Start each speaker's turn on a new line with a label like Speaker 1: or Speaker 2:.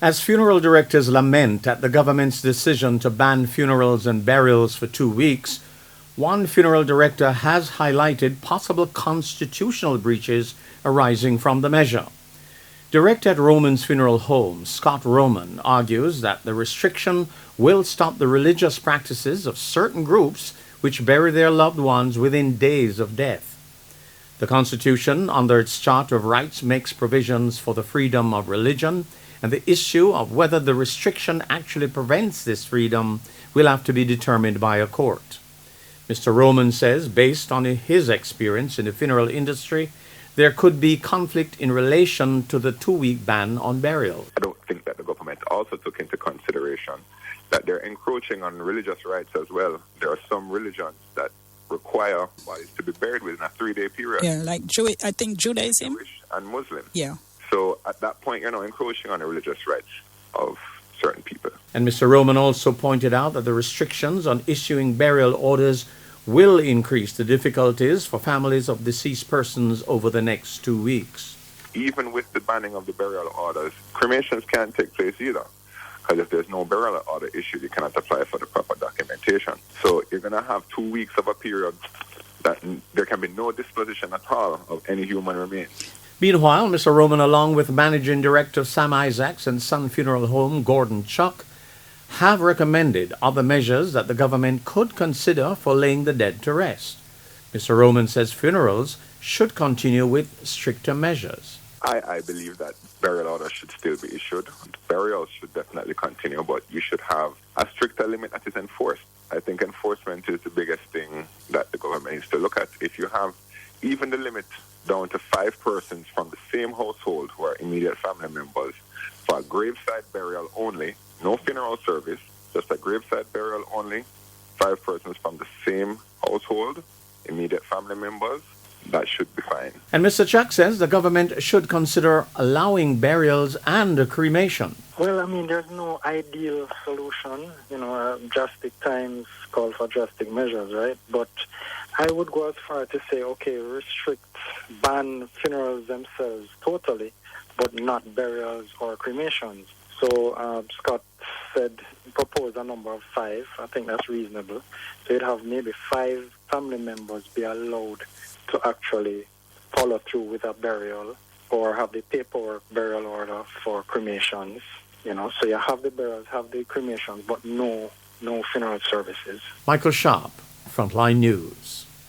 Speaker 1: As funeral directors lament at the government's decision to ban funerals and burials for 2 weeks, one funeral director has highlighted possible constitutional breaches arising from the measure. Director at Roman's Funeral Home, Scott Roman, argues that the restriction will stop the religious practices of certain groups which bury their loved ones within days of death. The Constitution, under its Charter of Rights, makes provisions for the freedom of religion, and the issue of whether the restriction actually prevents this freedom will have to be determined by a court. Mr. Roman says, based on his experience in the funeral industry, there could be conflict in relation to the 2-week ban on burial.
Speaker 2: I don't think that the government also took into consideration that they're encroaching on religious rights as well. There are some religions that require bodies to be buried within a 3-day period.
Speaker 3: Yeah, like I think Judaism.
Speaker 2: Jewish and Muslim.
Speaker 3: Yeah.
Speaker 2: So at that point, you're not encroaching on the religious rights of certain people.
Speaker 1: And Mr. Roman also pointed out that the restrictions on issuing burial orders will increase the difficulties for families of deceased persons over the next 2 weeks.
Speaker 2: Even with the banning of the burial orders, cremations can't take place either. Because if there's no burial order issued, you cannot apply for the proper documentation. So you're going to have 2 weeks of a period that there can be no disposition at all of any human remains.
Speaker 1: Meanwhile, Mr. Roman, along with Managing Director Sam Isaacs and Sun Funeral Home Gordon Chuck, have recommended other measures that the government could consider for laying the dead to rest. Mr. Roman says funerals should continue with stricter measures.
Speaker 2: I believe that burial orders should still be issued. Burials should definitely continue, but you should have a stricter limit that is enforced. I think enforcement is the biggest thing that the government needs to look at. If you have even the limit down to 5 persons from the same household who are immediate family members for a graveside burial only, no funeral service, just a graveside burial only, 5 persons from the same household, immediate family members, that should be fine.
Speaker 1: And Mr. Chuck says the government should consider allowing burials and cremation.
Speaker 4: Well, I mean, there's no ideal solution. Drastic times call for drastic measures, right? But I would go as far to say, okay, ban funerals themselves totally, but not burials or cremations. So Scott proposed a number of 5. I think that's reasonable. So you'd have maybe 5 family members be allowed to actually follow through with a burial or have the paperwork burial order for cremations. So you have the burials, have the cremations, but no funeral services.
Speaker 1: Michael Sharp, Frontline News.